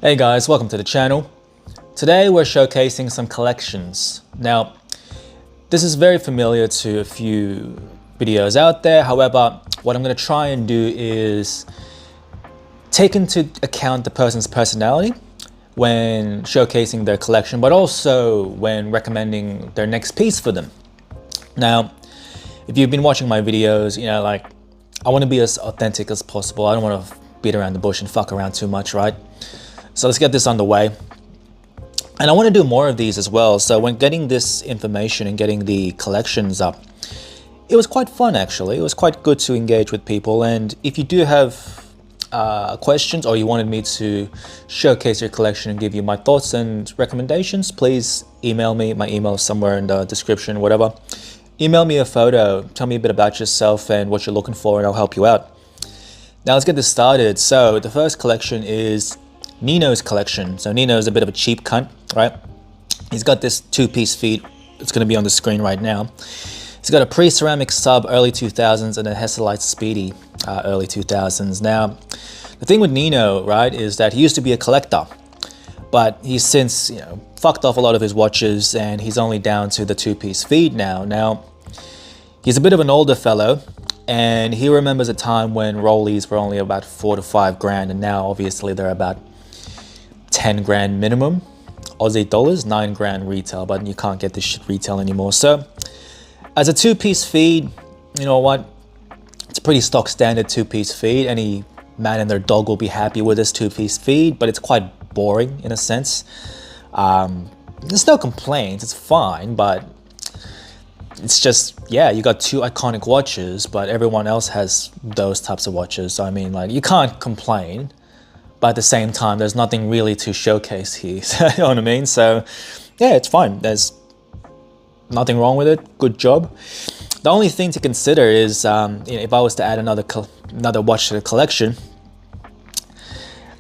Hey guys, welcome to the channel. Today we're showcasing some collections. Now, this is very familiar to a few videos out there. However, what I'm going to try and do is take into account the person's personality when showcasing their collection, but also when recommending their next piece for them. Now, if you've been watching my videos, you know, like, I want to be as authentic as possible. I don't want to beat around the bush and fuck around too much, right? So let's get this underway. And I want to do more of these as well. So when getting this information and getting the collections up, it was quite fun actually. It was quite good to engage with people. And if you do have questions or you wanted me to showcase your collection and give you my thoughts and recommendations, please email me. My email is somewhere in the description, whatever. Email me a photo, tell me a bit about yourself and what you're looking for, and I'll help you out. Now let's get this started. So the first collection is Ninos Collection. So Nino is a bit of a cheap cunt, right? He's got this two-piece feed. It's going to be on the screen right now. He's got a pre-ceramic sub early 2000s and a Hesalite Speedy early 2000s. Now, the thing with Nino, right, is that he used to be a collector, but he's since, you know, fucked off a lot of his watches and he's only down to the two-piece feed now. Now, he's a bit of an older fellow, and he remembers a time when Rollies were only about 4 to 5 grand, and now obviously they're about 10 grand minimum Aussie dollars, 9 grand retail, but you can't get this shit retail anymore. So as a two-piece feed, you know what, it's a pretty stock standard two-piece feed. Any man and their dog will be happy with this two-piece feed, but it's quite boring in a sense. There's no complaints, it's fine, but it's just, yeah, you got two iconic watches, but everyone else has those types of watches. So I mean, like, you can't complain, but at the same time, there's nothing really to showcase here. You know what I mean? So yeah, it's fine. There's nothing wrong with it. Good job. The only thing to consider is, you know, if I was to add another watch to the collection,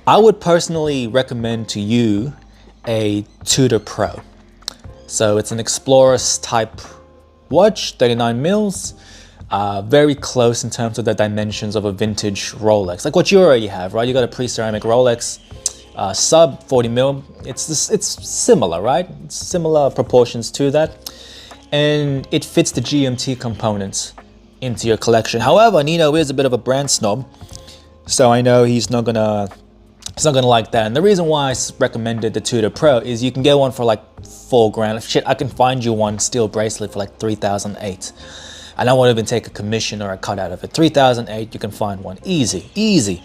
I would personally recommend to you a Tudor Pro. So it's an Explorer type watch, 39 mils. Very close in terms of the dimensions of a vintage Rolex, like what you already have, right? You got a pre-ceramic Rolex sub 40 mil. It's similar, right? It's similar proportions to that, and it fits the GMT components into your collection. However, Nino is a bit of a brand snob, so I know he's not gonna like that. And the reason why I recommended the Tudor Pro is you can get one for like 4 grand. Shit, I can find you one steel bracelet for like 3,008. And I won't even take a commission or a cut out of it. 3,008, you can find one. Easy, easy.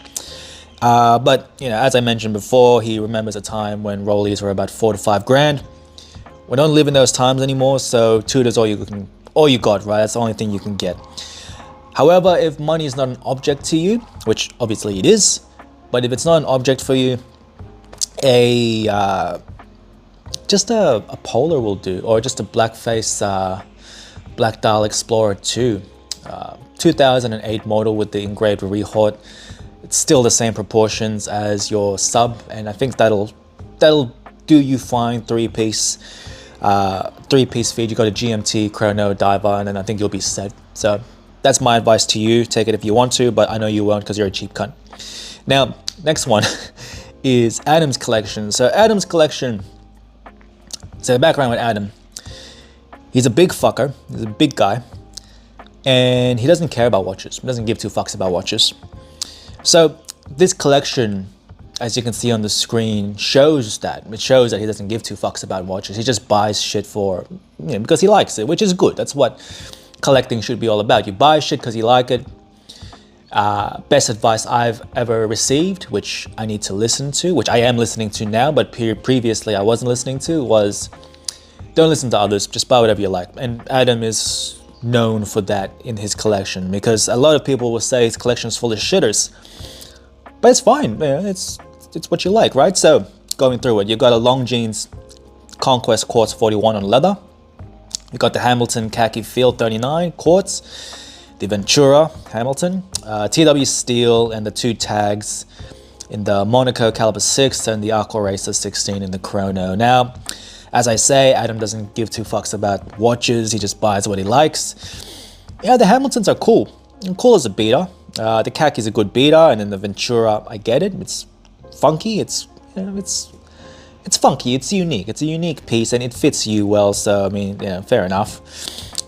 But, you know, as I mentioned before, he remembers a time when Rollies were about 4 to 5 grand. We don't live in those times anymore, so Tudor's all you got, right? That's the only thing you can get. However, if money is not an object to you, which obviously it is, but if it's not an object for you, just a Polar will do, or just a blackface Black Dial Explorer 2, 2008 model with the engraved rehort. It's still the same proportions as your sub, and I think that'll do you fine. Three-piece feed. You got a GMT, chrono, diver, and then I think you'll be set. So that's my advice to you. Take it if you want to, but I know you won't because you're a cheap cunt. Now, next one is Adam's Collection. So Adam's Collection. So the background with Adam. He's a big fucker, he's a big guy, and he doesn't care about watches. He doesn't give two fucks about watches. So this collection, as you can see on the screen, shows that. It shows that he doesn't give two fucks about watches. He just buys shit for, you know, because he likes it, which is good. That's what collecting should be all about. You buy shit because you like it. Best advice I've ever received, which I need to listen to, which I am listening to now, but previously I wasn't listening to, was don't listen to others, just buy whatever you like. And Adam is known for that in his collection, because a lot of people will say his collection is full of shitters, but it's fine, man. It's what you like, right? So going through it, you got a Longines Conquest Quartz 41 on leather. You got the Hamilton Khaki Field 39 Quartz, the Ventura Hamilton, TW Steel, and the 2 tags in the Monaco Caliber 6 and the Aqua Racer 16 in the Chrono. Now, as I say, Adam doesn't give two fucks about watches. He just buys what he likes. Yeah, the Hamiltons are cool. Cool as a beater. The Khaki's a good beater, and then the Ventura, I get it. It's funky. It's you know, it's funky, it's unique. It's a unique piece and it fits you well. So, I mean, yeah, fair enough.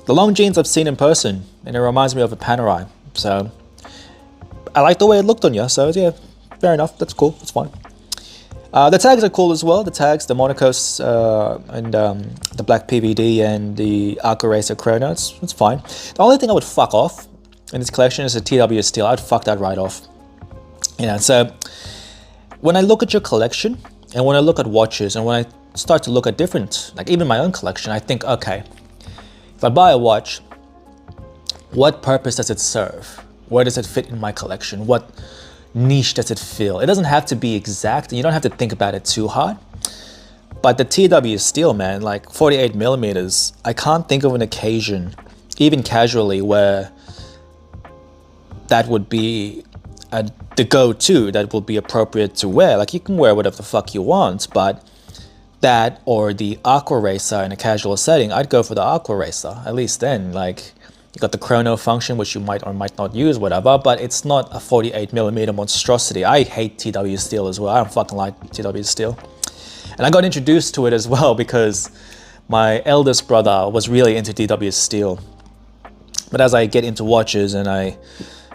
The Longines I've seen in person and it reminds me of a Panerai. So I like the way it looked on you. So yeah, fair enough. That's cool. That's fine. The tags are cool as well. The tags, the Monocos and the black PVD and the Arc Eraser Chrono, it's fine. The only thing I would fuck off in this collection is the TW Steel. I'd fuck that right off. You know, so when I look at your collection and when I look at watches and when I start to look at different, like even my own collection, I think, okay, if I buy a watch, what purpose does it serve? Where does it fit in my collection? What niche does it fill? It doesn't have to be exact and you don't have to think about it too hard. But the TW Steel, man, like 48 millimeters, I can't think of an occasion, even casually, where that would be the go-to that will be appropriate to wear. Like you can wear whatever the fuck you want, but that or the Aqua Racer in a casual setting, I'd go for the Aqua Racer. At least then, like, you got the chrono function, which you might or might not use, whatever, but it's not a 48 millimeter monstrosity. I hate TW Steel as well. I don't fucking like TW Steel. And I got introduced to it as well because my eldest brother was really into TW Steel. But as I get into watches and I,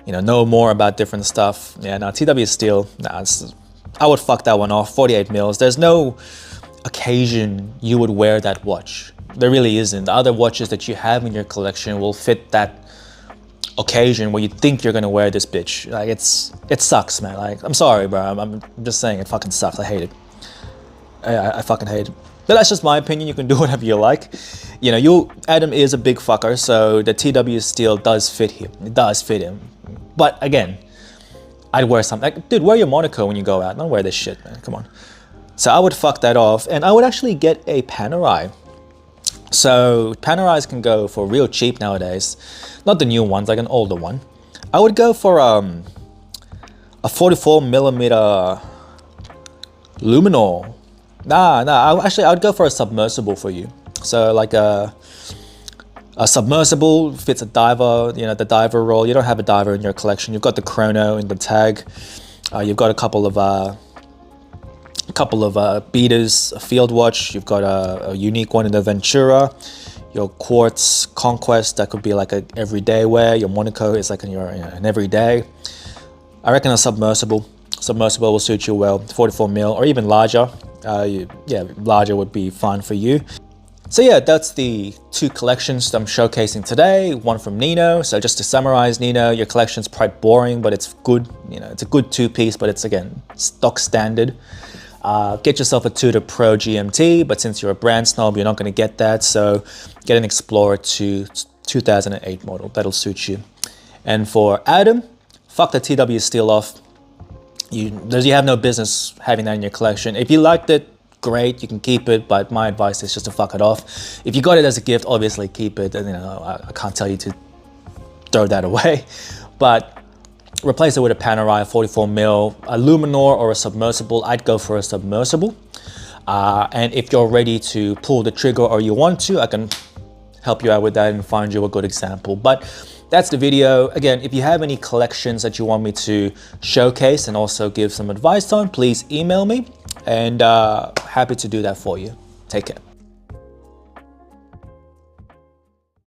you know more about different stuff, yeah, now TW Steel, nah, I would fuck that one off. 48 mils. There's no occasion you would wear that watch. There really isn't. The other watches that you have in your collection will fit that occasion where you think you're gonna wear this bitch. Like it sucks, man. Like I'm sorry, bro. I'm just saying it fucking sucks. I hate it. I fucking hate it. But that's just my opinion. You can do whatever you like. You know, Adam is a big fucker, so the TW Steel does fit him. It does fit him. But again, I'd wear something. Like, dude, wear your Monaco when you go out. Don't wear this shit, man. Come on. So I would fuck that off, and I would actually get a Panerai. So Panerais can go for real cheap nowadays. Not the new ones, like an older one. I would go for a 44 millimeter Luminor. I would go for a submersible for you. So like a submersible fits a diver, you know, the diver roll. You don't have a diver in your collection. You've got the chrono in the tag. You've got a couple of beaters, a field watch. You've got a unique one in the Ventura. Your quartz Conquest, that could be like a everyday wear. Your Monaco is like an everyday. I reckon a submersible will suit you well. 44 mil or even larger. Yeah, larger would be fine for you. So yeah, that's the two collections that I'm showcasing today. One from Nino. So just to summarize, Nino, your collection's quite boring, but it's good. You know, it's a good two-piece, but it's again stock standard. Get yourself a Tudor Pro GMT, but since you're a brand snob, you're not going to get that. So get an Explorer 2 2008 model. That'll suit you. And for Adam, fuck the TW Steel off. You have no business having that in your collection. If you liked it, great, you can keep it, but my advice is just to fuck it off. If you got it as a gift, obviously keep it. And, you know, I can't tell you to throw that away, but replace it with a Panerai 44 mil, a Luminor or a submersible. I'd go for a submersible. And if you're ready to pull the trigger or you want to, I can help you out with that and find you a good example. But that's the video. Again, if you have any collections that you want me to showcase and also give some advice on, please email me, and happy to do that for you. Take care.